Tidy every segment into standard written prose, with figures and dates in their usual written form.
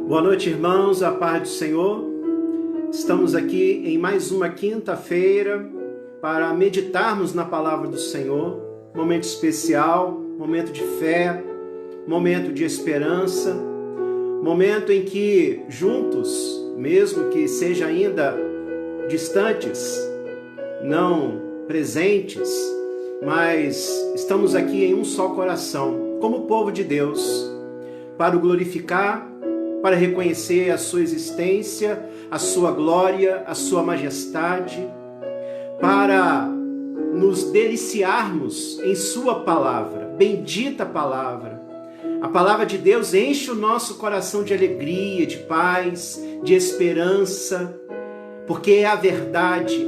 Boa noite, irmãos, a paz do Senhor. Estamos aqui em mais uma quinta-feira para meditarmos na palavra do Senhor. Momento especial, momento de fé, momento de esperança, momento em que juntos, mesmo que seja ainda distantes, não presentes, mas estamos aqui em um só coração, como povo de Deus, para o glorificar, para reconhecer a sua existência, a sua glória, a sua majestade, para nos deliciarmos em sua palavra, bendita palavra. A palavra de Deus enche o nosso coração de alegria, de paz, de esperança, porque é a verdade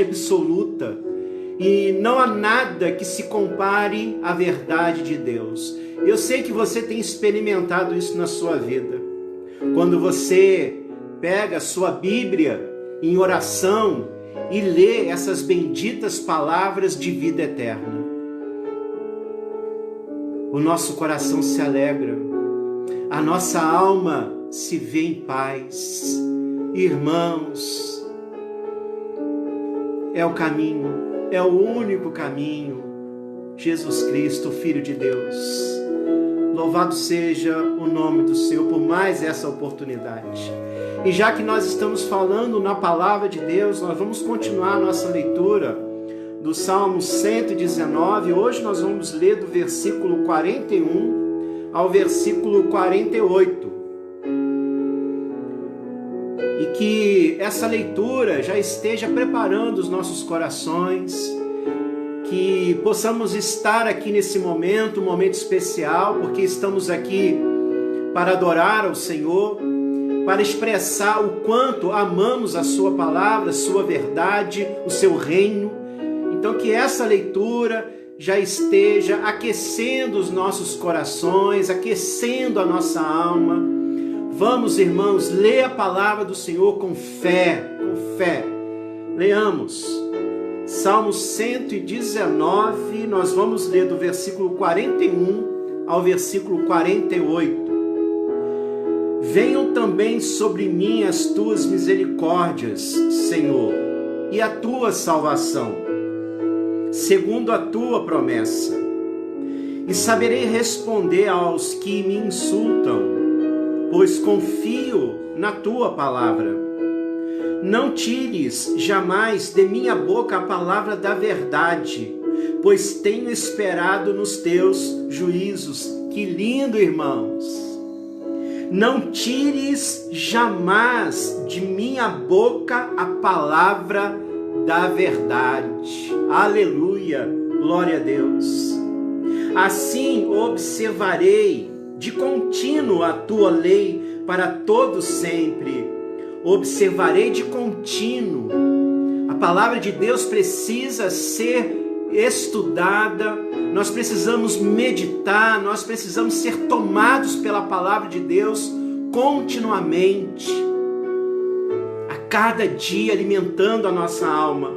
absoluta, e não há nada que se compare à verdade de Deus. Eu sei que você tem experimentado isso na sua vida. Quando você pega a sua Bíblia em oração e lê essas benditas palavras de vida eterna, o nosso coração se alegra, a nossa alma se vê em paz. Irmãos, é o caminho, é o único caminho, Jesus Cristo, Filho de Deus. Louvado seja o nome do Senhor por mais essa oportunidade. E já que nós estamos falando na palavra de Deus, nós vamos continuar a nossa leitura do Salmo 119. Hoje nós vamos ler do versículo 41 ao versículo 48. E que essa leitura já esteja preparando os nossos corações, que possamos estar aqui nesse momento, um momento especial, porque estamos aqui para adorar ao Senhor, para expressar o quanto amamos a sua palavra, a sua verdade, o seu reino. Então que essa leitura já esteja aquecendo os nossos corações, aquecendo a nossa alma. Vamos, irmãos, ler a palavra do Senhor com fé, com fé. Leamos. Salmo 119, nós vamos ler do versículo 41 ao versículo 48. Venham também sobre mim as tuas misericórdias, Senhor, e a tua salvação, segundo a tua promessa. E saberei responder aos que me insultam, pois confio na tua palavra. Não tires jamais de minha boca a palavra da verdade, pois tenho esperado nos teus juízos. Que lindo, irmãos! Não tires jamais de minha boca a palavra da verdade. Aleluia! Glória a Deus! Assim observarei de contínuo a tua lei para todo sempre. Observarei de contínuo. A palavra de Deus precisa ser estudada, nós precisamos meditar, nós precisamos ser tomados pela palavra de Deus continuamente, a cada dia alimentando a nossa alma.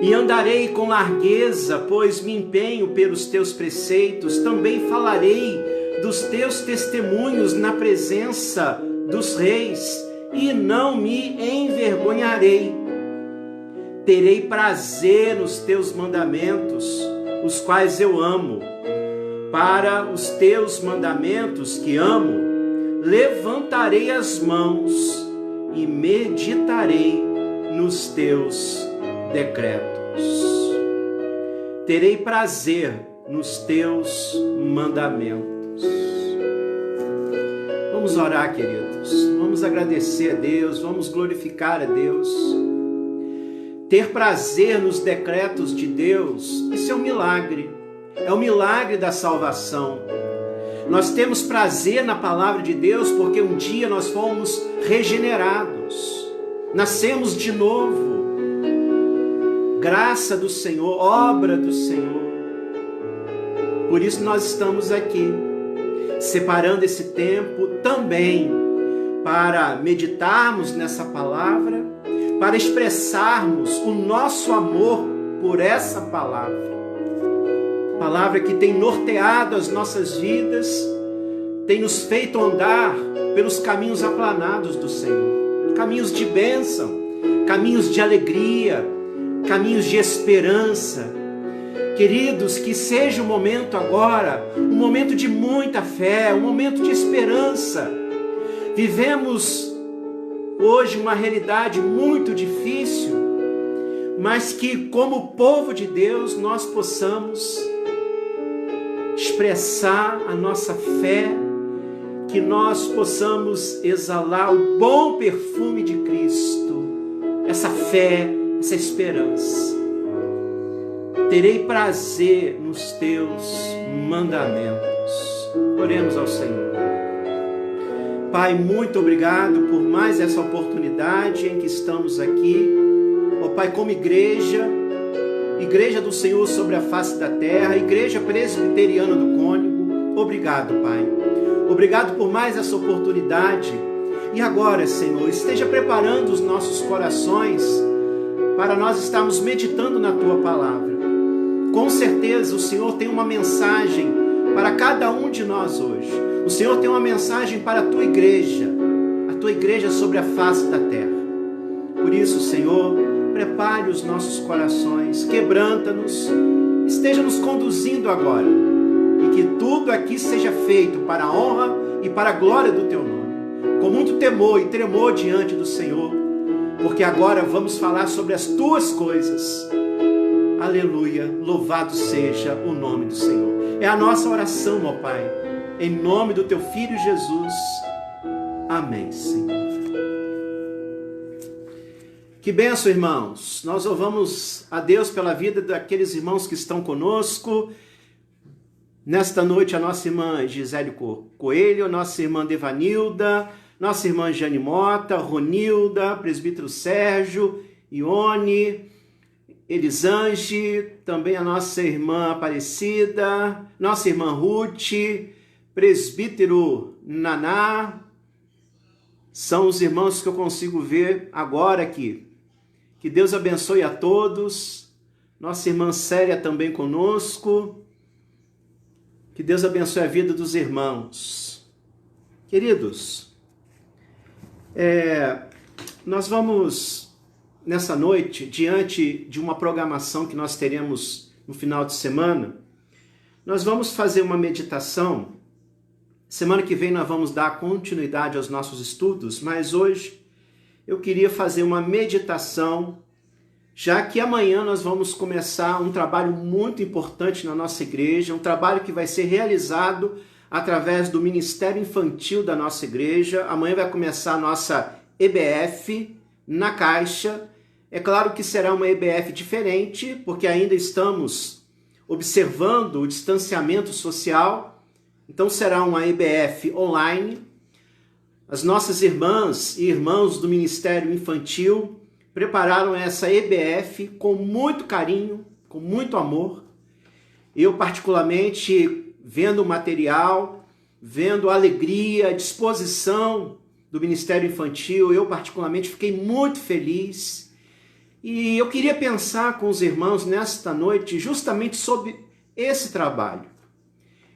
E andarei com largueza, pois me empenho pelos teus preceitos, também falarei dos teus testemunhos na presença dos reis, e não me envergonharei. Terei prazer nos teus mandamentos, os quais eu amo. Para os teus mandamentos que amo, levantarei as mãos e meditarei nos teus decretos. Terei prazer nos teus mandamentos. Vamos orar, queridos. Vamos agradecer a Deus, vamos glorificar a Deus. Ter prazer nos decretos de Deus, isso é um milagre. É o milagre da salvação. Nós temos prazer na palavra de Deus porque um dia nós fomos regenerados. Nascemos de novo. Graça do Senhor, obra do Senhor. Por isso nós estamos aqui, separando esse tempo também para meditarmos nessa palavra, para expressarmos o nosso amor por essa palavra. Palavra que tem norteado as nossas vidas, tem nos feito andar pelos caminhos aplanados do Senhor, caminhos de bênção, caminhos de alegria, caminhos de esperança. Queridos, que seja o momento agora, um momento de muita fé, um momento de esperança. Vivemos hoje uma realidade muito difícil, mas que como povo de Deus nós possamos expressar a nossa fé, que nós possamos exalar o bom perfume de Cristo, essa fé, essa esperança. Terei prazer nos teus mandamentos. Oremos ao Senhor. Pai, muito obrigado por mais essa oportunidade em que estamos aqui. Ó Pai, como igreja do Senhor sobre a face da terra, Igreja Presbiteriana do Cônego, obrigado, Pai. Obrigado por mais essa oportunidade. E agora, Senhor, esteja preparando os nossos corações para nós estarmos meditando na Tua Palavra. Com certeza o Senhor tem uma mensagem para cada um de nós hoje. O Senhor tem uma mensagem para a Tua igreja sobre a face da terra. Por isso, Senhor, prepare os nossos corações, quebranta-nos, esteja nos conduzindo agora, e que tudo aqui seja feito para a honra e para a glória do Teu nome, com muito temor e tremor diante do Senhor, porque agora vamos falar sobre as Tuas coisas. Aleluia, louvado seja o nome do Senhor. É a nossa oração, ó Pai, em nome do Teu Filho Jesus. Amém, Senhor. Que bênção, irmãos. Nós louvamos a Deus pela vida daqueles irmãos que estão conosco. Nesta noite, a nossa irmã Gisele Coelho, nossa irmã Devanilda, nossa irmã Jane Mota, Ronilda, presbítero Sérgio, Ione, Elisange, também a nossa irmã Aparecida, nossa irmã Ruth, presbítero Naná. São os irmãos que eu consigo ver agora aqui. Que Deus abençoe a todos. Nossa irmã Célia também conosco. Que Deus abençoe a vida dos irmãos. Queridos, nós vamos, nessa noite, diante de uma programação que nós teremos no final de semana, nós vamos fazer uma meditação. Semana que vem nós vamos dar continuidade aos nossos estudos, mas hoje eu queria fazer uma meditação, já que amanhã nós vamos começar um trabalho muito importante na nossa igreja, um trabalho que vai ser realizado através do Ministério Infantil da nossa igreja. Amanhã vai começar a nossa EBF na Caixa. É claro que será uma EBF diferente, porque ainda estamos observando o distanciamento social. Então será uma EBF online. As nossas irmãs e irmãos do Ministério Infantil prepararam essa EBF com muito carinho, com muito amor. Eu particularmente, vendo o material, vendo a alegria, a disposição do Ministério Infantil, eu particularmente fiquei muito feliz. E eu queria pensar com os irmãos nesta noite justamente sobre esse trabalho.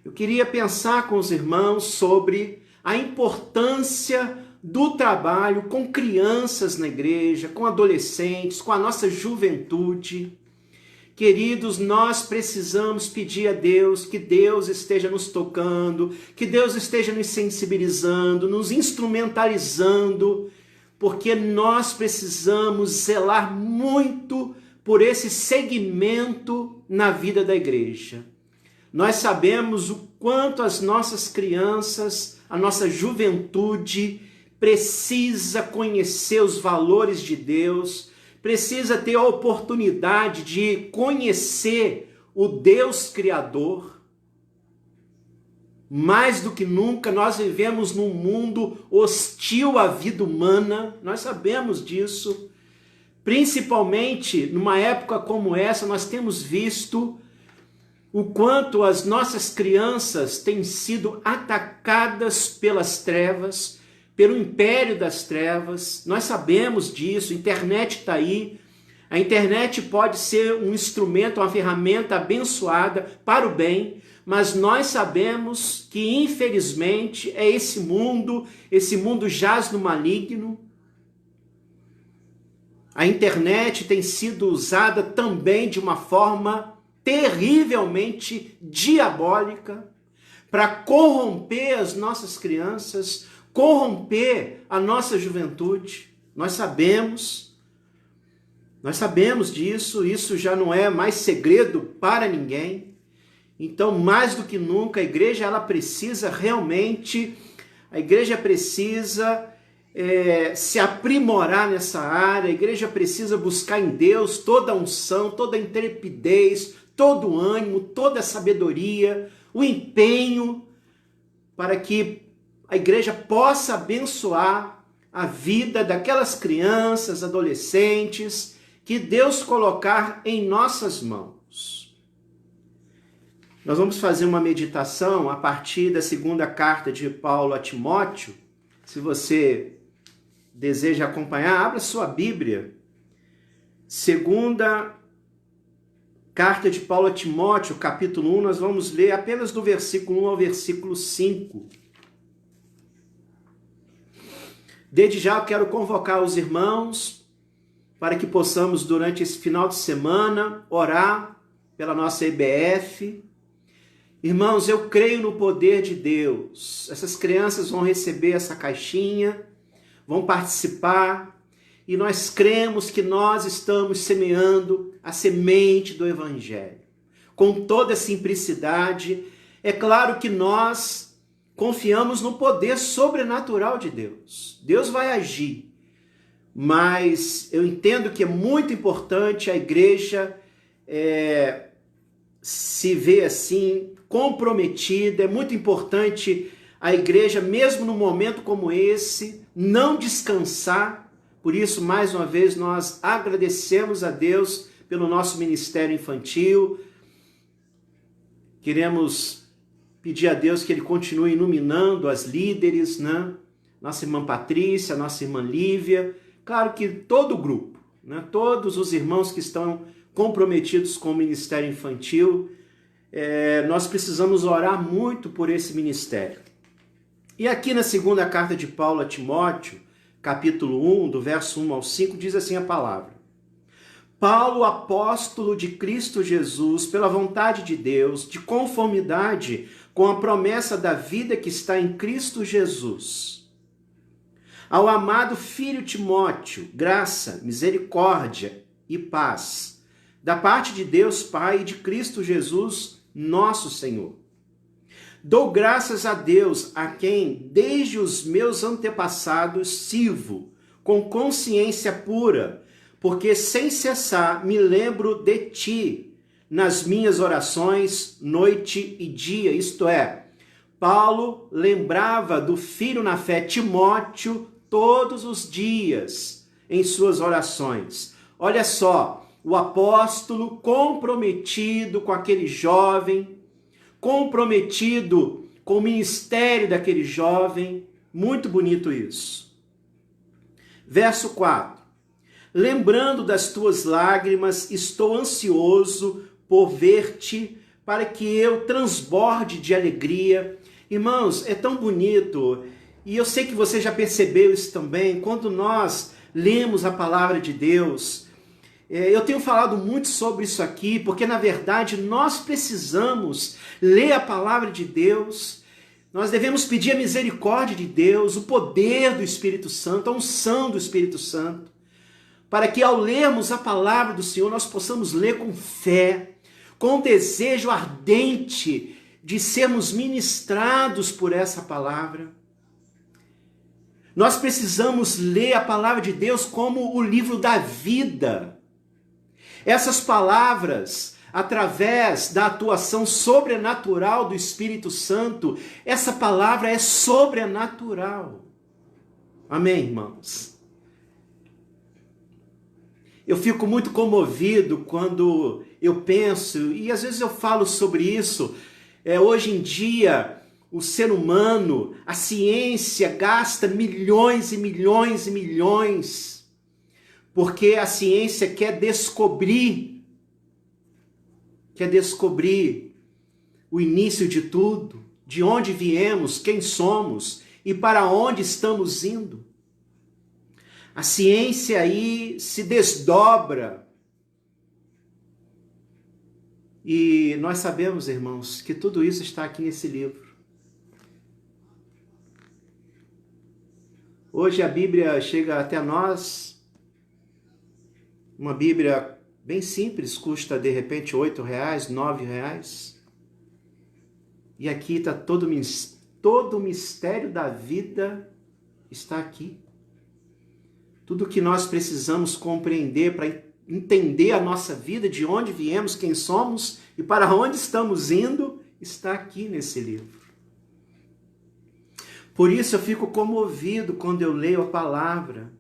Eu queria pensar com os irmãos sobre a importância do trabalho com crianças na igreja, com adolescentes, com a nossa juventude. Queridos, nós precisamos pedir a Deus que Deus esteja nos tocando, que Deus esteja nos sensibilizando, nos instrumentalizando, porque nós precisamos zelar muito por esse segmento na vida da igreja. Nós sabemos o quanto as nossas crianças, a nossa juventude precisa conhecer os valores de Deus, precisa ter a oportunidade de conhecer o Deus Criador. Mais do que nunca, nós vivemos num mundo hostil à vida humana, nós sabemos disso. Principalmente numa época como essa, nós temos visto o quanto as nossas crianças têm sido atacadas pelas trevas, pelo império das trevas. Nós sabemos disso, a internet está aí. A internet pode ser um instrumento, uma ferramenta abençoada para o bem, mas nós sabemos que, infelizmente, esse mundo jaz no maligno. A internet tem sido usada também de uma forma terrivelmente diabólica para corromper as nossas crianças, corromper a nossa juventude. Nós sabemos disso, isso já não é mais segredo para ninguém. Então, mais do que nunca, a igreja precisa se aprimorar nessa área, a igreja precisa buscar em Deus toda a unção, toda a intrepidez, todo o ânimo, toda a sabedoria, o empenho, para que a igreja possa abençoar a vida daquelas crianças, adolescentes, que Deus colocar em nossas mãos. Nós vamos fazer uma meditação a partir da segunda carta de Paulo a Timóteo. Se você deseja acompanhar, abra sua Bíblia. Segunda carta de Paulo a Timóteo, capítulo 1, nós vamos ler apenas do versículo 1 ao versículo 5. Desde já eu quero convocar os irmãos para que possamos, durante esse final de semana, orar pela nossa EBF. Irmãos, eu creio no poder de Deus. Essas crianças vão receber essa caixinha, vão participar, e nós cremos que nós estamos semeando a semente do Evangelho. Com toda simplicidade, é claro que nós confiamos no poder sobrenatural de Deus. Deus vai agir, mas eu entendo que é muito importante a igreja se ver assim, comprometida. É muito importante a igreja, mesmo num momento como esse, não descansar. Por isso, mais uma vez, nós agradecemos a Deus pelo nosso ministério infantil. Queremos pedir a Deus que Ele continue iluminando as líderes, né? Nossa irmã Patrícia, nossa irmã Lívia, claro que todo o grupo, né? Todos os irmãos que estão comprometidos com o ministério infantil, nós precisamos orar muito por esse ministério. E aqui na segunda carta de Paulo a Timóteo, capítulo 1, do verso 1 ao 5, diz assim a palavra: Paulo, apóstolo de Cristo Jesus, pela vontade de Deus, de conformidade com a promessa da vida que está em Cristo Jesus. Ao amado filho Timóteo, graça, misericórdia e paz, da parte de Deus Pai e de Cristo Jesus, nosso Senhor. Dou graças a Deus, a quem, desde os meus antepassados, sirvo, com consciência pura, porque sem cessar me lembro de ti, nas minhas orações, noite e dia. Isto é, Paulo lembrava do filho na fé Timóteo todos os dias em suas orações. Olha só, o apóstolo comprometido com aquele jovem, comprometido com o ministério daquele jovem. Muito bonito isso. Verso 4. Lembrando das tuas lágrimas, estou ansioso por ver-te, para que eu transborde de alegria. Irmãos, é tão bonito, e eu sei que você já percebeu isso também, quando nós lemos a palavra de Deus. Eu tenho falado muito sobre isso aqui, porque na verdade nós precisamos ler a palavra de Deus, nós devemos pedir a misericórdia de Deus, o poder do Espírito Santo, a unção do Espírito Santo, para que ao lermos a palavra do Senhor nós possamos ler com fé, com desejo ardente de sermos ministrados por essa palavra. Nós precisamos ler a palavra de Deus como o livro da vida. Essas palavras, através da atuação sobrenatural do Espírito Santo, essa palavra é sobrenatural. Amém, irmãos? Eu fico muito comovido quando eu penso, e às vezes eu falo sobre isso. Hoje em dia, o ser humano, a ciência gasta milhões e milhões e milhões Porque a ciência quer descobrir o início de tudo, de onde viemos, quem somos e para onde estamos indo. A ciência aí se desdobra. E nós sabemos, irmãos, que tudo isso está aqui nesse livro. Hoje a Bíblia chega até nós, uma Bíblia bem simples, custa de repente R$8, R$9. E aqui está todo o mistério da vida está aqui. Tudo que nós precisamos compreender para entender a nossa vida, de onde viemos, quem somos e para onde estamos indo, está aqui nesse livro. Por isso eu fico comovido quando eu leio a palavra.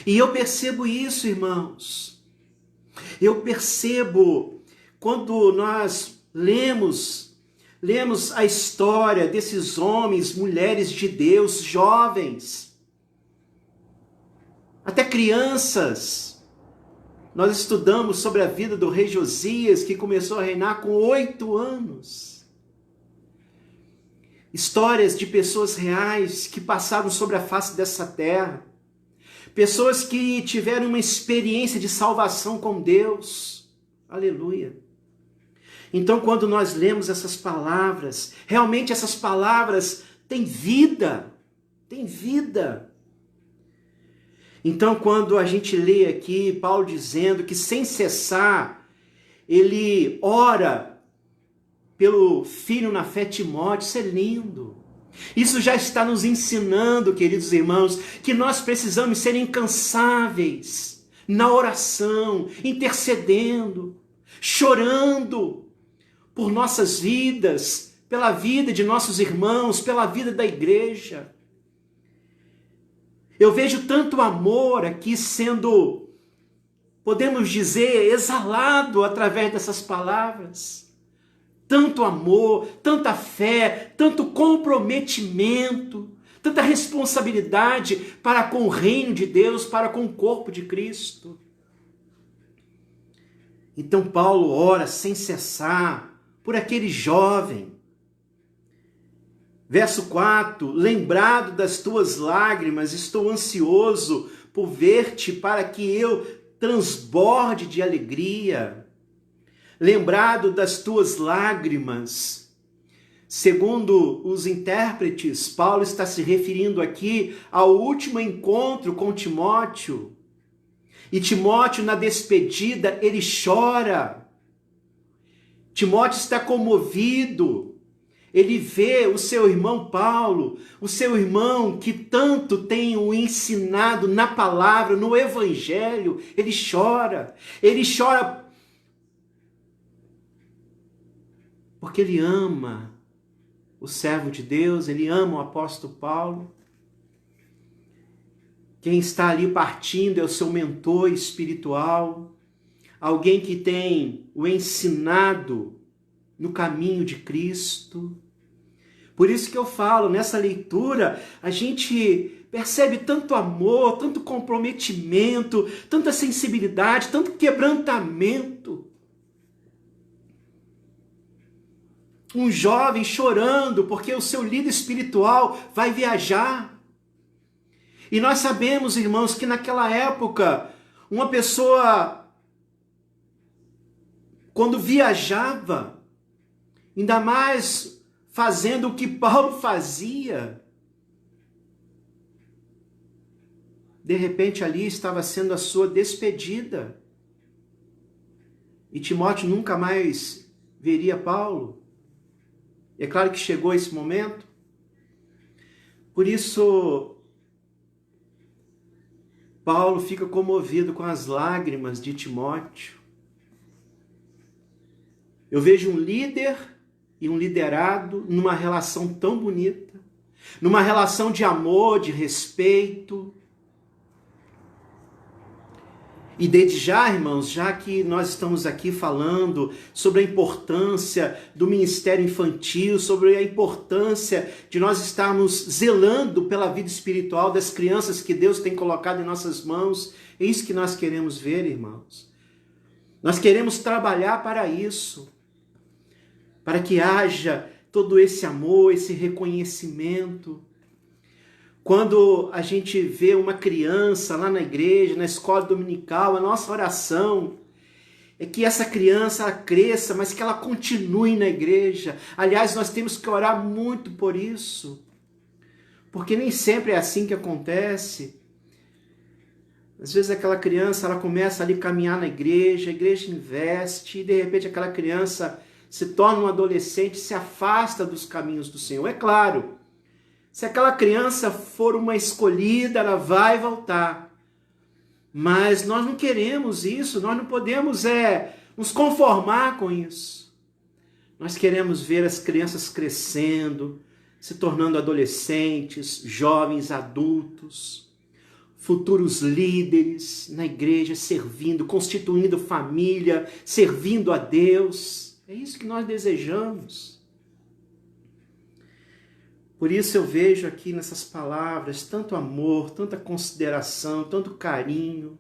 E eu percebo isso, irmãos. Eu percebo quando nós lemos a história desses homens, mulheres de Deus, jovens, até crianças. Nós estudamos sobre a vida do rei Josias, que começou a reinar com 8 anos. Histórias de pessoas reais que passaram sobre a face dessa terra. Pessoas que tiveram uma experiência de salvação com Deus. Aleluia. Então, quando nós lemos essas palavras, realmente essas palavras têm vida. Têm vida. Então, quando a gente lê aqui Paulo dizendo que sem cessar ele ora pelo filho na fé Timóteo, isso é lindo. Isso já está nos ensinando, queridos irmãos, que nós precisamos ser incansáveis na oração, intercedendo, chorando por nossas vidas, pela vida de nossos irmãos, pela vida da igreja. Eu vejo tanto amor aqui sendo, podemos dizer, exalado através dessas palavras. Tanto amor, tanta fé, tanto comprometimento, tanta responsabilidade para com o reino de Deus, para com o corpo de Cristo. Então Paulo ora sem cessar por aquele jovem. Verso 4, lembrado das tuas lágrimas, estou ansioso por ver-te para que eu transborde de alegria. Lembrado das tuas lágrimas. Segundo os intérpretes, Paulo está se referindo aqui ao último encontro com Timóteo. E Timóteo, na despedida, ele chora. Timóteo está comovido. Ele vê o seu irmão Paulo, o seu irmão que tanto tem o ensinado na palavra, no evangelho. Ele chora porque ele ama o servo de Deus, ele ama o apóstolo Paulo. Quem está ali partindo é o seu mentor espiritual, alguém que tem o ensinado no caminho de Cristo. Por isso que eu falo, nessa leitura, a gente percebe tanto amor, tanto comprometimento, tanta sensibilidade, tanto quebrantamento. Um jovem chorando porque o seu líder espiritual vai viajar. E nós sabemos, irmãos, que naquela época, uma pessoa, quando viajava, ainda mais fazendo o que Paulo fazia, de repente ali estava sendo a sua despedida. E Timóteo nunca mais veria Paulo. É claro que chegou esse momento. Por isso, Paulo fica comovido com as lágrimas de Timóteo. Eu vejo um líder e um liderado numa relação tão bonita, numa relação de amor, de respeito. E desde já, irmãos, já que nós estamos aqui falando sobre a importância do ministério infantil, sobre a importância de nós estarmos zelando pela vida espiritual das crianças que Deus tem colocado em nossas mãos, É isso que nós queremos ver, irmãos. Nós queremos trabalhar para isso, para que haja todo esse amor, esse reconhecimento. Quando a gente vê uma criança lá na igreja, na escola dominical, a nossa oração é que essa criança ela cresça, mas que ela continue na igreja. Aliás, nós temos que orar muito por isso, porque nem sempre é assim que acontece. Às vezes aquela criança ela começa ali a caminhar na igreja, a igreja investe, e de repente aquela criança se torna um adolescente, se afasta dos caminhos do Senhor. É claro, se aquela criança for uma escolhida, ela vai voltar. Mas nós não queremos isso, nós não podemos nos conformar com isso. Nós queremos ver as crianças crescendo, se tornando adolescentes, jovens, adultos, futuros líderes na igreja, servindo, constituindo família, servindo a Deus. É isso que nós desejamos. Por isso eu vejo aqui nessas palavras tanto amor, tanta consideração, tanto carinho.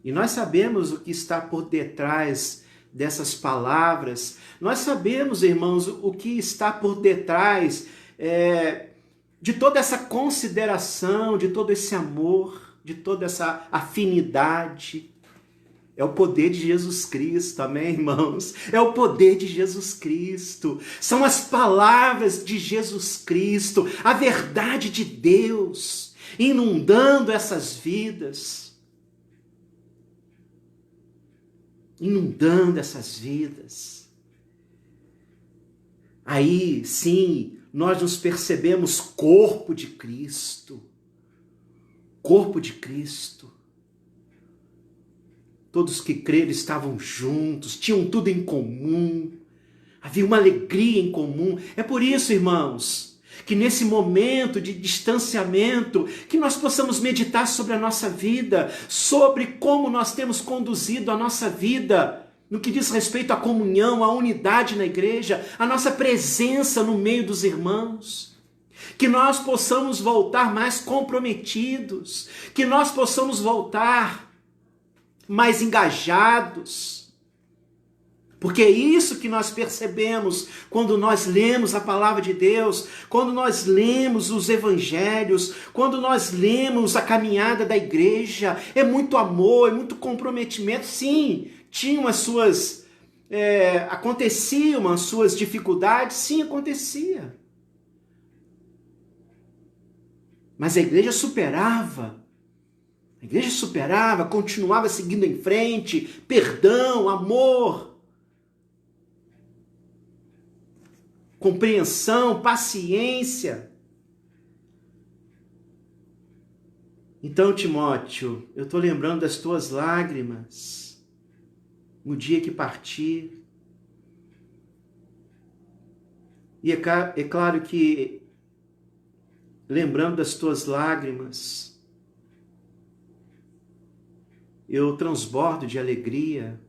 E nós sabemos o que está por detrás dessas palavras. Nós sabemos, irmãos, o que está por detrás de toda essa consideração, de todo esse amor, de toda essa afinidade. É o poder de Jesus Cristo, amém, irmãos? É o poder de Jesus Cristo. São as palavras de Jesus Cristo, a verdade de Deus, inundando essas vidas. Inundando essas vidas. Aí, sim, nós nos percebemos corpo de Cristo. Corpo de Cristo. Todos que creram estavam juntos, tinham tudo em comum, havia uma alegria em comum. É por isso, irmãos, que nesse momento de distanciamento, que nós possamos meditar sobre a nossa vida, sobre como nós temos conduzido a nossa vida, no que diz respeito à comunhão, à unidade na igreja, a nossa presença no meio dos irmãos. Que nós possamos voltar mais comprometidos, que nós possamos voltar mais engajados, porque é isso que nós percebemos quando nós lemos a palavra de Deus, quando nós lemos os evangelhos, quando nós lemos a caminhada da igreja. É muito amor, é muito comprometimento. Sim, tinham as suas aconteciam as suas dificuldades, sim, acontecia, mas a igreja superava. A igreja superava, continuava seguindo em frente, perdão, amor, compreensão, paciência. Então, Timóteo, eu estou lembrando das tuas lágrimas no dia que parti. E é claro que, lembrando das tuas lágrimas, eu transbordo de alegria.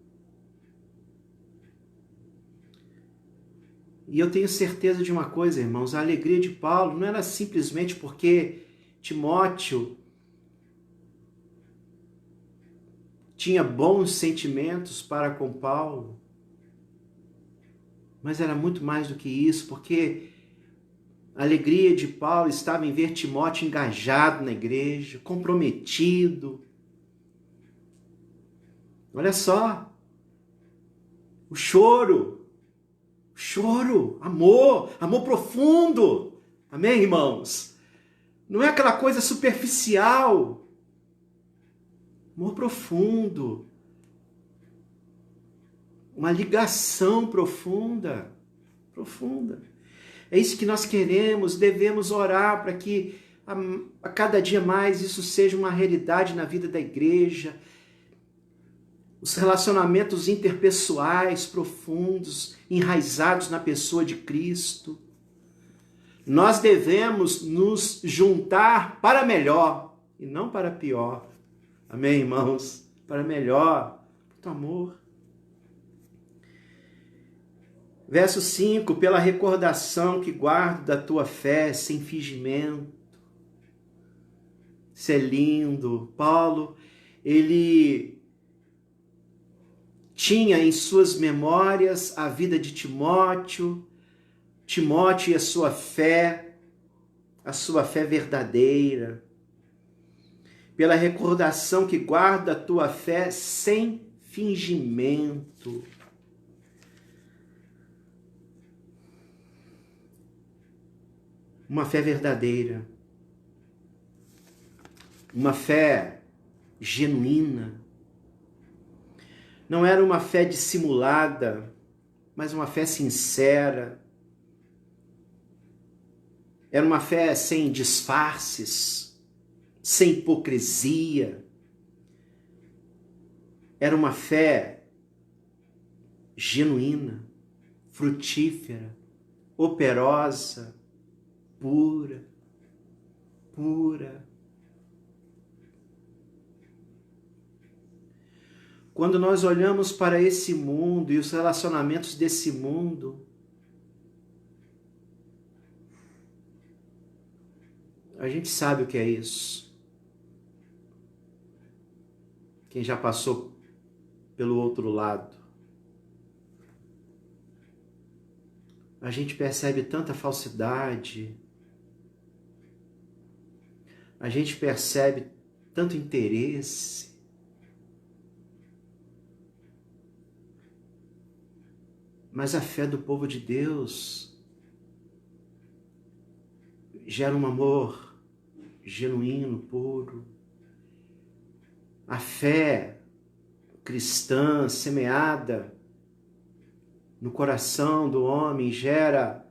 E eu tenho certeza de uma coisa, irmãos, a alegria de Paulo não era simplesmente porque Timóteo tinha bons sentimentos para com Paulo, mas era muito mais do que isso, porque a alegria de Paulo estava em ver Timóteo engajado na igreja, comprometido. Olha só, o choro, amor profundo, amém, irmãos? Não é aquela coisa superficial, amor profundo, uma ligação profunda. É isso que nós queremos, devemos orar para que a cada dia mais isso seja uma realidade na vida da igreja. Os relacionamentos interpessoais profundos, enraizados na pessoa de Cristo. Nós devemos nos juntar para melhor e não para pior. Amém, irmãos? Para melhor, muito amor. Verso 5, pela recordação que guardo da tua fé, sem fingimento. Isso é lindo. Paulo, ele tinha em suas memórias a vida de Timóteo e a sua fé verdadeira, pela recordação que guarda a tua fé sem fingimento. Uma fé verdadeira, uma fé genuína. Não era uma fé dissimulada, mas uma fé sincera. Era uma fé sem disfarces, sem hipocrisia. Era uma fé genuína, frutífera, operosa, pura. Quando nós olhamos para esse mundo e os relacionamentos desse mundo, a gente sabe o que é isso. Quem já passou pelo outro lado. A gente percebe tanta falsidade. A gente percebe tanto interesse. Mas a fé do povo de Deus gera um amor genuíno, puro. A fé cristã semeada no coração do homem gera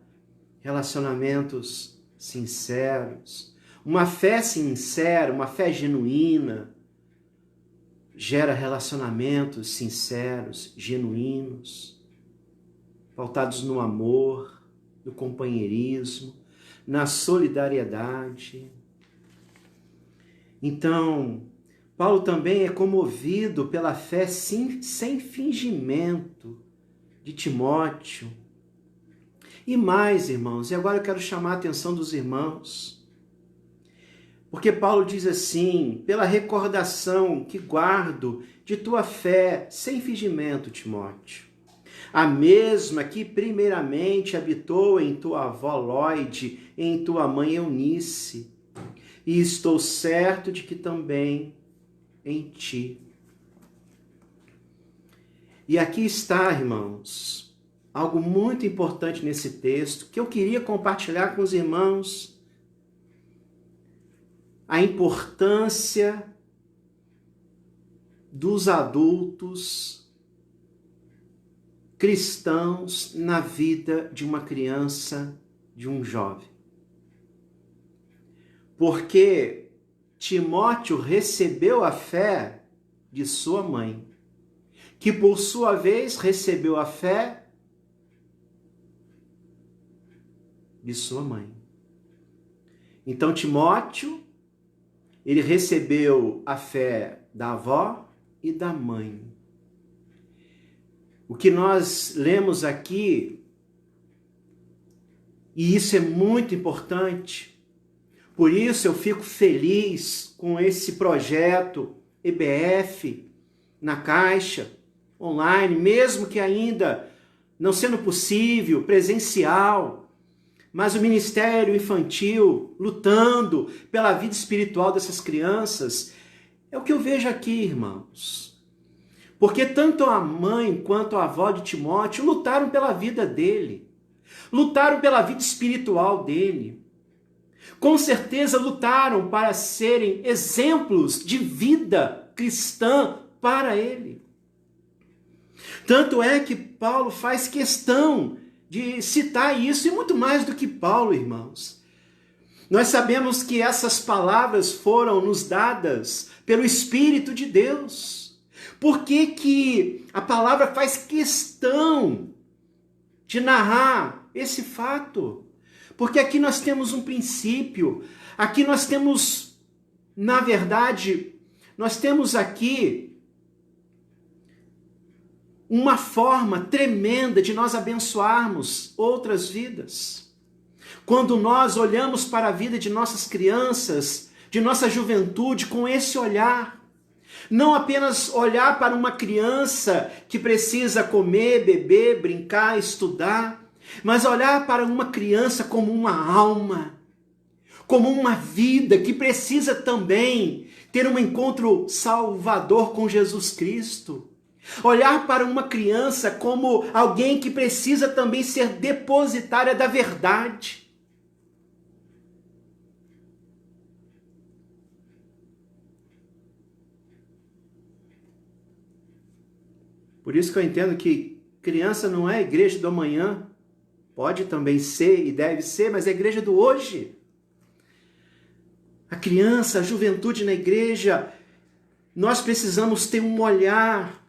relacionamentos sinceros. Uma fé sincera, uma fé genuína gera relacionamentos sinceros, genuínos, pautados no amor, no companheirismo, na solidariedade. Então, Paulo também é comovido pela fé sem fingimento de Timóteo. E mais, irmãos, e agora eu quero chamar a atenção dos irmãos, porque Paulo diz assim: pela recordação que guardo de tua fé sem fingimento, Timóteo, a mesma que primeiramente habitou em tua avó Lóide e em tua mãe Eunice, e estou certo de que também em ti. E aqui está, irmãos, algo muito importante nesse texto que eu queria compartilhar com os irmãos: a importância dos adultos cristãos na vida de uma criança, de um jovem. Porque Timóteo recebeu a fé de sua mãe, que por sua vez recebeu a fé de sua mãe. Então Timóteo, ele recebeu a fé da avó e da mãe. O que nós lemos aqui, e isso é muito importante, por isso eu fico feliz com esse projeto EBF na Caixa, online, mesmo que ainda não sendo possível, presencial, mas o Ministério Infantil lutando pela vida espiritual dessas crianças. É o que eu vejo aqui, irmãos. Porque tanto a mãe quanto a avó de Timóteo lutaram pela vida dele, lutaram pela vida espiritual dele. Com certeza lutaram para serem exemplos de vida cristã para ele. Tanto é que Paulo faz questão de citar isso, e muito mais do que Paulo, irmãos. Nós sabemos que essas palavras foram nos dadas pelo Espírito de Deus. Por que a palavra faz questão de narrar esse fato? Porque aqui nós temos um princípio, aqui nós temos, na verdade, nós temos aqui uma forma tremenda de nós abençoarmos outras vidas. Quando nós olhamos para a vida de nossas crianças, de nossa juventude com esse olhar. Não apenas olhar para uma criança que precisa comer, beber, brincar, estudar, mas olhar para uma criança como uma alma, como uma vida que precisa também ter um encontro salvador com Jesus Cristo. Olhar para uma criança como alguém que precisa também ser depositária da verdade. Por isso que eu entendo que criança não é a igreja do amanhã. Pode também ser e deve ser, mas é a igreja do hoje. A criança, a juventude na igreja, nós precisamos ter um olhar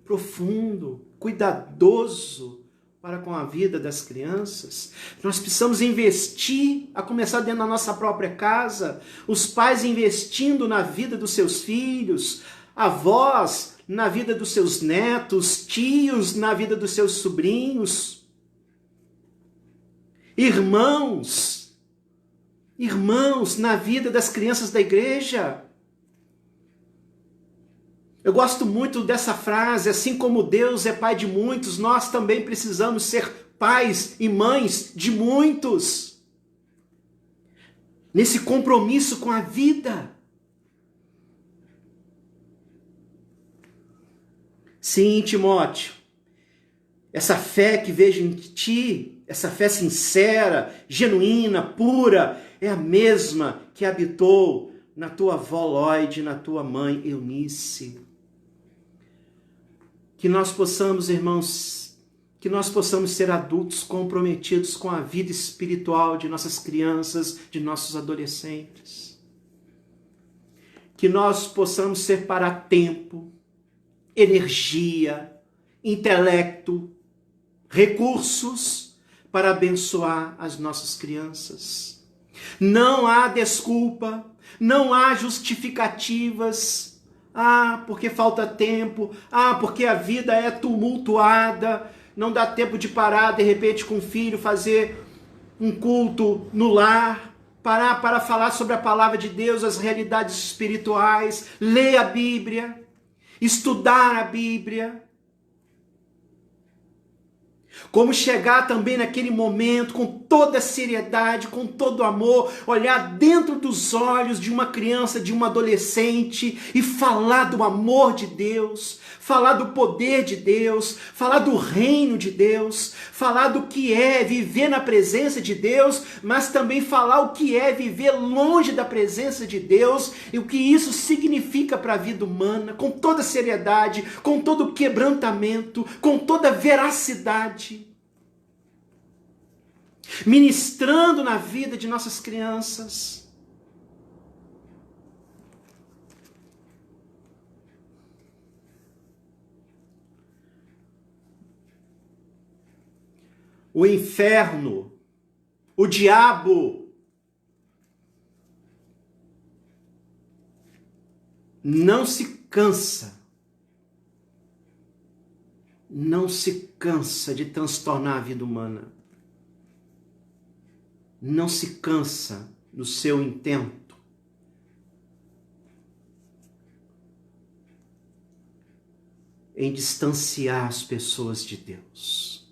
profundo, cuidadoso para com a vida das crianças. Nós precisamos investir, a começar dentro da nossa própria casa, os pais investindo na vida dos seus filhos, avós na vida dos seus netos, tios na vida dos seus sobrinhos, irmãos na vida das crianças da igreja. Eu gosto muito dessa frase, assim como Deus é pai de muitos, nós também precisamos ser pais e mães de muitos. Nesse compromisso com a vida. Sim, Timóteo, essa fé que vejo em ti, essa fé sincera, genuína, pura, é a mesma que habitou na tua avó Lloyd, na tua mãe Eunice. Que nós possamos, irmãos, que nós possamos ser adultos comprometidos com a vida espiritual de nossas crianças, de nossos adolescentes. Que nós possamos ser para tempo, energia, intelecto, recursos para abençoar as nossas crianças. Não há desculpa, não há justificativas. Porque falta tempo. Porque a vida é tumultuada. Não dá tempo de parar, de repente, com o filho, fazer um culto no lar. Parar para falar sobre a palavra de Deus, as realidades espirituais. Ler a Bíblia. Estudar a Bíblia. Como chegar também naquele momento com toda a seriedade, com todo o amor, olhar dentro dos olhos de uma criança, de uma adolescente e falar do amor de Deus, falar do poder de Deus, falar do reino de Deus, falar do que é viver na presença de Deus, mas também falar o que é viver longe da presença de Deus e o que isso significa para a vida humana, com toda seriedade, com todo quebrantamento, com toda veracidade. Ministrando na vida de nossas crianças. O inferno, o diabo, não se cansa de transtornar a vida humana. Não se cansa no seu intento. Em distanciar as pessoas de Deus.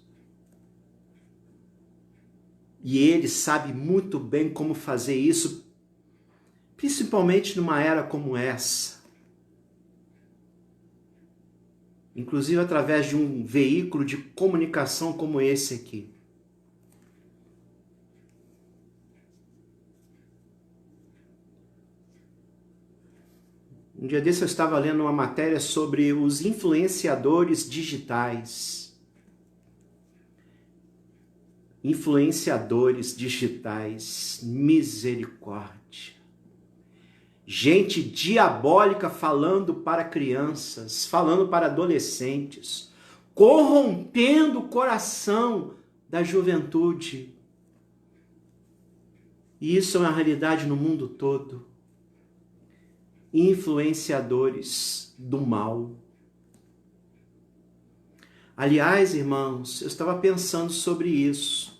E ele sabe muito bem como fazer isso, principalmente numa era como essa. Inclusive através de um veículo de comunicação como esse aqui. Um dia desse eu estava lendo uma matéria sobre os influenciadores digitais. Influenciadores digitais, misericórdia. Gente diabólica falando para crianças, falando para adolescentes, corrompendo o coração da juventude. E isso é uma realidade no mundo todo. Influenciadores do mal. Aliás, irmãos, eu estava pensando sobre isso.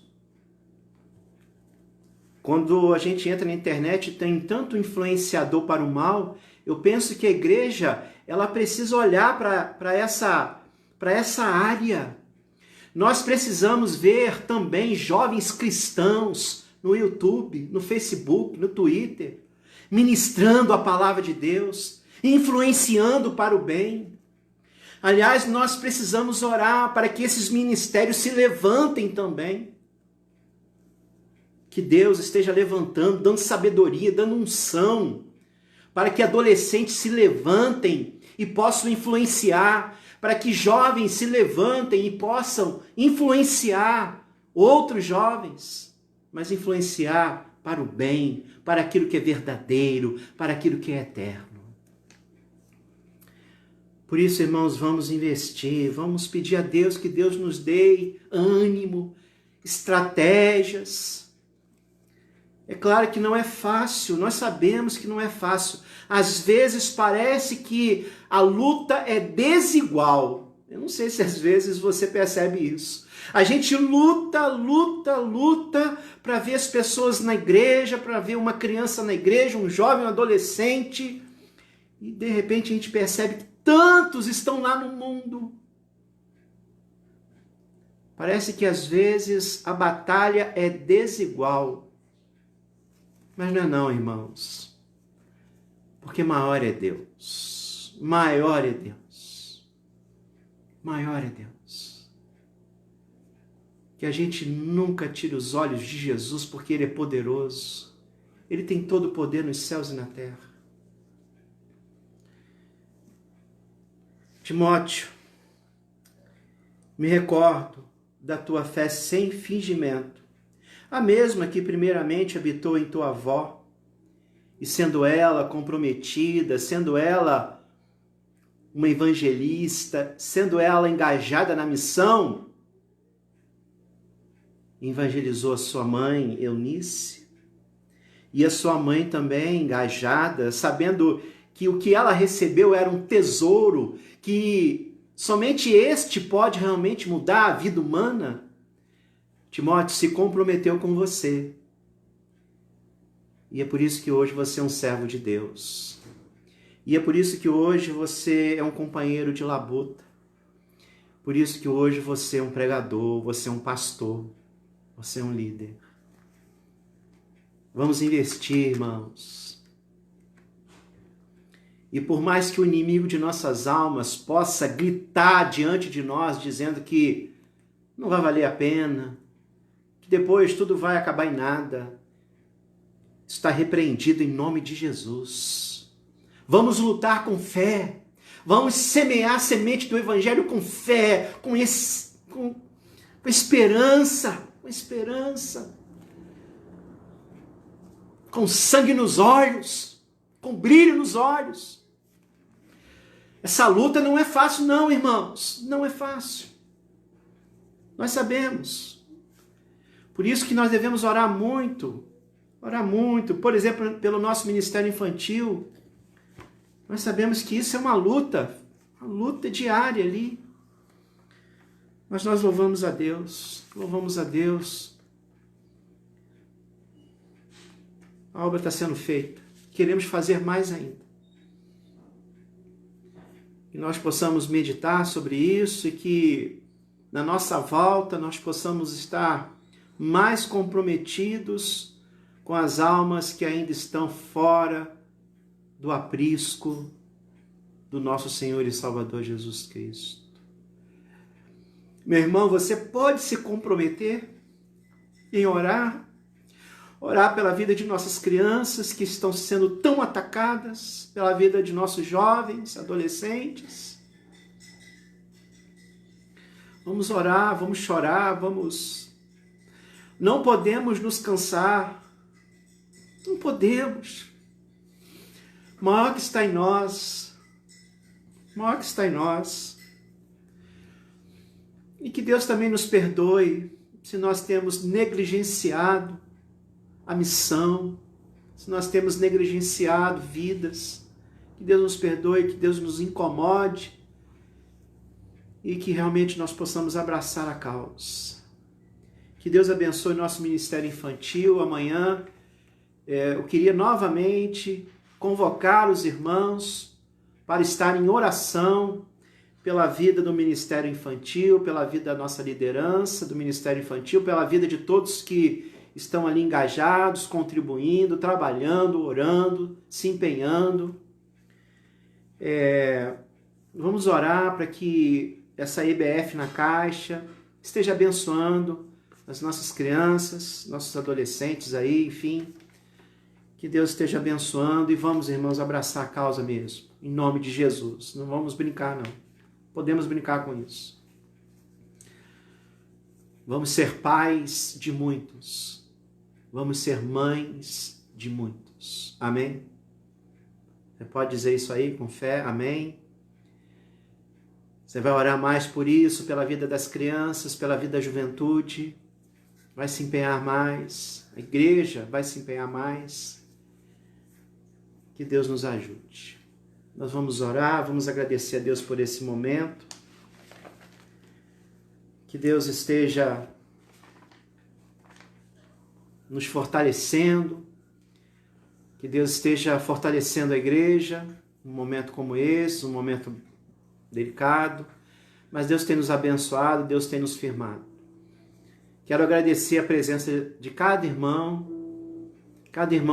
Quando a gente entra na internet e tem tanto influenciador para o mal, eu penso que a igreja ela precisa olhar para essa área. Nós precisamos ver também jovens cristãos no YouTube, no Facebook, no Twitter, ministrando a palavra de Deus, influenciando para o bem. Aliás, nós precisamos orar para que esses ministérios se levantem também. Que Deus esteja levantando, dando sabedoria, dando unção, para que adolescentes se levantem e possam influenciar, para que jovens se levantem e possam influenciar outros jovens, mas influenciar para o bem, para aquilo que é verdadeiro, para aquilo que é eterno. Por isso, irmãos, vamos investir, vamos pedir a Deus que Deus nos dê ânimo, estratégias. É claro que não é fácil, nós sabemos que não é fácil. Às vezes parece que a luta é desigual. Eu não sei se às vezes você percebe isso. A gente luta para ver as pessoas na igreja, para ver uma criança na igreja, um jovem, um adolescente, e de repente a gente percebe que tantos estão lá no mundo. Parece que às vezes a batalha é desigual. Mas não é não, irmãos. Porque maior é Deus. Maior é Deus. Maior é Deus. Que a gente nunca tire os olhos de Jesus, porque Ele é poderoso. Ele tem todo o poder nos céus e na terra. Timóteo, me recordo da tua fé sem fingimento, a mesma que primeiramente habitou em tua avó, e sendo ela comprometida, sendo ela uma evangelista, sendo ela engajada na missão, evangelizou a sua mãe, Eunice, e a sua mãe também engajada, sabendo que o que ela recebeu era um tesouro, que somente este pode realmente mudar a vida humana. Timóteo se comprometeu com você. E é por isso que hoje você é um servo de Deus. E é por isso que hoje você é um companheiro de labuta. Por isso que hoje você é um pregador, você é um pastor, você é um líder. Vamos investir, irmãos. E por mais que o inimigo de nossas almas possa gritar diante de nós, dizendo que não vai valer a pena, que depois tudo vai acabar em nada, está repreendido em nome de Jesus. Vamos lutar com fé. Vamos semear a semente do Evangelho com fé, com esperança, com sangue nos olhos, com brilho nos olhos. Essa luta não é fácil não, irmãos, não é fácil. Nós sabemos. Por isso que nós devemos orar muito, por exemplo, pelo nosso ministério infantil. Nós sabemos que isso é uma luta diária ali. Mas nós louvamos a Deus. A obra está sendo feita. Queremos fazer mais ainda. Que nós possamos meditar sobre isso e que na nossa volta nós possamos estar mais comprometidos com as almas que ainda estão fora do aprisco do nosso Senhor e Salvador Jesus Cristo. Meu irmão, você pode se comprometer em orar pela vida de nossas crianças que estão sendo tão atacadas, pela vida de nossos jovens, adolescentes. Vamos orar, vamos chorar, não podemos nos cansar, não podemos. O maior que está em nós, E que Deus também nos perdoe se nós temos negligenciado a missão, se nós temos negligenciado vidas. Que Deus nos perdoe, que Deus nos incomode e que realmente nós possamos abraçar a causa. Que Deus abençoe nosso ministério infantil. Amanhã eu queria novamente convocar os irmãos para estar em oração pela vida do Ministério Infantil, pela vida da nossa liderança do Ministério Infantil, pela vida de todos que estão ali engajados, contribuindo, trabalhando, orando, se empenhando. Vamos orar para que essa EBF na Caixa esteja abençoando as nossas crianças, nossos adolescentes aí, enfim. Que Deus esteja abençoando e vamos, irmãos, abraçar a causa mesmo, em nome de Jesus. Não vamos brincar, não. Podemos brincar com isso. Vamos ser pais de muitos. Vamos ser mães de muitos. Amém? Você pode dizer isso aí com fé? Amém? Você vai orar mais por isso, pela vida das crianças, pela vida da juventude. Vai se empenhar mais. A igreja vai se empenhar mais. Que Deus nos ajude. Nós vamos orar, vamos agradecer a Deus por esse momento. Que Deus esteja nos fortalecendo. Que Deus esteja fortalecendo a igreja num momento como esse, um momento delicado. Mas Deus tem nos abençoado, Deus tem nos firmado. Quero agradecer a presença de cada irmão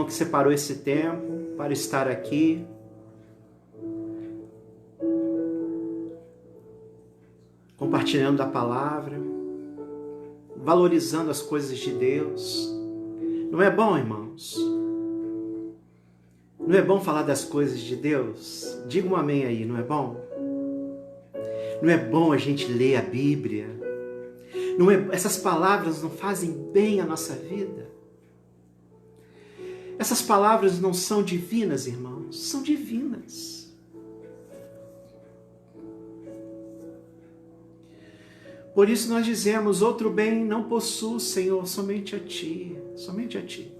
que separou esse tempo para estar aqui. Compartilhando a palavra, valorizando as coisas de Deus. Não é bom, irmãos? Não é bom falar das coisas de Deus? Diga um amém aí, não é bom? Não é bom a gente ler a Bíblia? Essas palavras não fazem bem à nossa vida? Essas palavras não são divinas, irmãos? São divinas. Por isso nós dizemos, outro bem não possuo, Senhor, somente a Ti, somente a Ti.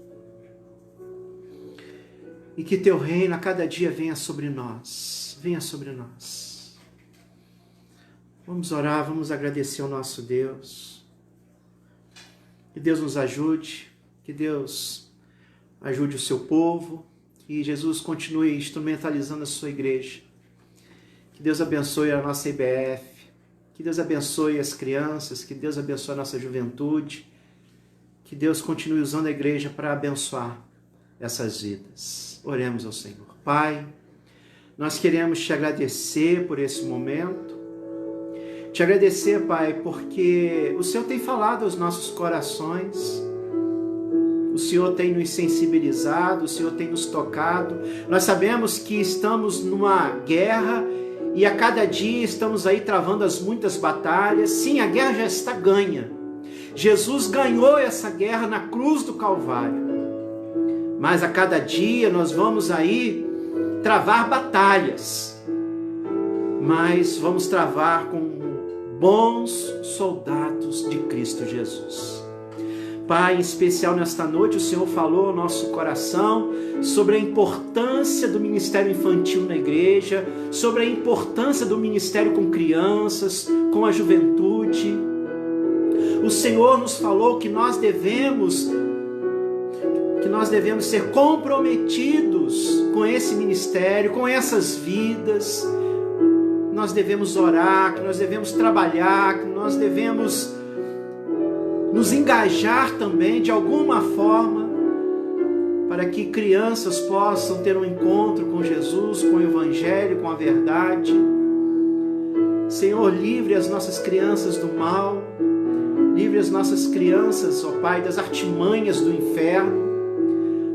E que Teu reino a cada dia venha sobre nós, venha sobre nós. Vamos orar, vamos agradecer ao nosso Deus. Que Deus nos ajude, que Deus ajude o Seu povo, que Jesus continue instrumentalizando a Sua igreja. Que Deus abençoe a nossa IBF. Que Deus abençoe as crianças, que Deus abençoe a nossa juventude, que Deus continue usando a igreja para abençoar essas vidas. Oremos ao Senhor. Pai, nós queremos Te agradecer por esse momento, Te agradecer, Pai, porque o Senhor tem falado aos nossos corações, o Senhor tem nos sensibilizado, o Senhor tem nos tocado. Nós sabemos que estamos numa guerra e a cada dia estamos aí travando as muitas batalhas. Sim, a guerra já está ganha. Jesus ganhou essa guerra na cruz do Calvário. Mas a cada dia nós vamos aí travar batalhas. Mas vamos travar com bons soldados de Cristo Jesus. Pai, em especial nesta noite, o Senhor falou ao nosso coração sobre a importância do ministério infantil na igreja, sobre a importância do ministério com crianças, com a juventude. O Senhor nos falou que nós devemos ser comprometidos com esse ministério, com essas vidas. Nós devemos orar, que nós devemos trabalhar, que nós devemos nos engajar também de alguma forma para que crianças possam ter um encontro com Jesus, com o Evangelho, com a verdade. Senhor, livre as nossas crianças do mal, livre as nossas crianças, ó Pai, das artimanhas do inferno.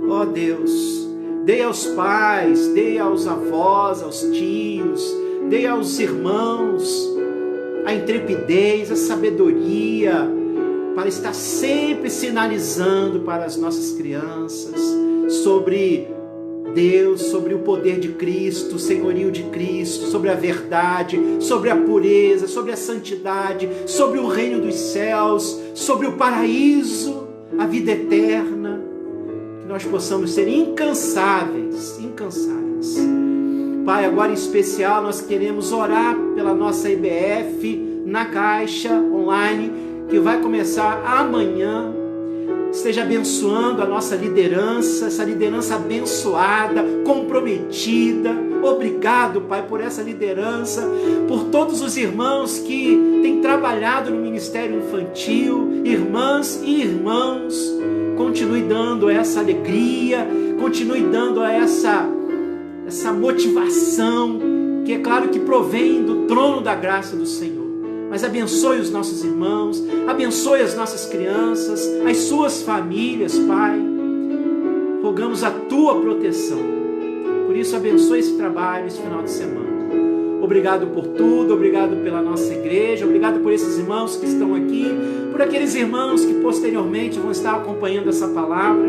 Ó Deus, dê aos pais, dê aos avós, aos tios, dê aos irmãos a intrepidez, a sabedoria, para estar sempre sinalizando para as nossas crianças sobre Deus, sobre o poder de Cristo, o senhorio de Cristo, sobre a verdade, sobre a pureza, sobre a santidade, sobre o reino dos céus, sobre o paraíso, a vida eterna. Que nós possamos ser incansáveis. Pai, agora em especial nós queremos orar pela nossa IBF na Caixa online, que vai começar amanhã. esteja abençoando a nossa liderança, essa liderança abençoada, comprometida. Obrigado, Pai, por essa liderança, por todos os irmãos que têm trabalhado no ministério infantil, irmãs e irmãos. Continue dando essa alegria, continue dando essa motivação, que é claro que provém do trono da graça do Senhor. Mas abençoe os nossos irmãos, abençoe as nossas crianças, as suas famílias, Pai. Rogamos a Tua proteção. Por isso, abençoe esse trabalho, esse final de semana. Obrigado por tudo, obrigado pela nossa igreja, obrigado por esses irmãos que estão aqui, por aqueles irmãos que posteriormente vão estar acompanhando essa palavra.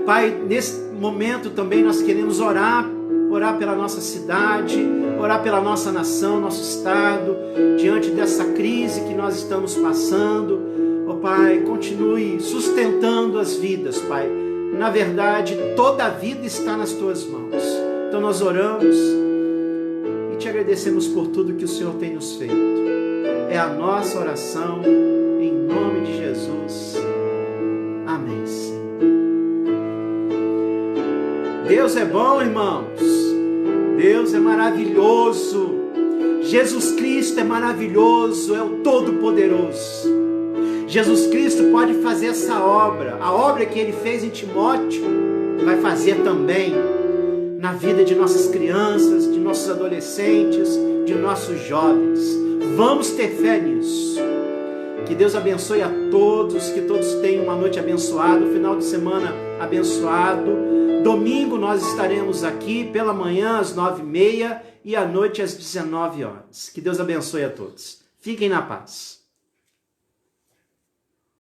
Pai, nesse momento também nós queremos orar pela nossa cidade, orar pela nossa nação, nosso estado, diante dessa crise que nós estamos passando. Ó Pai, continue sustentando as vidas, Pai. Na verdade, toda a vida está nas Tuas mãos. Então nós oramos e Te agradecemos por tudo que o Senhor tem nos feito. É a nossa oração, em nome de Jesus. Amém, Senhor. Deus é bom, irmãos. Deus é maravilhoso. Jesus Cristo é maravilhoso, é o Todo-Poderoso. Jesus Cristo pode fazer essa obra. A obra que Ele fez em Timóteo, vai fazer também na vida de nossas crianças, de nossos adolescentes, de nossos jovens. Vamos ter fé nisso. Que Deus abençoe a todos, que todos tenham uma noite abençoada, um final de semana abençoado. Domingo nós estaremos aqui pela manhã às 9h30 e à noite às 19 horas. Que Deus abençoe a todos. Fiquem na paz.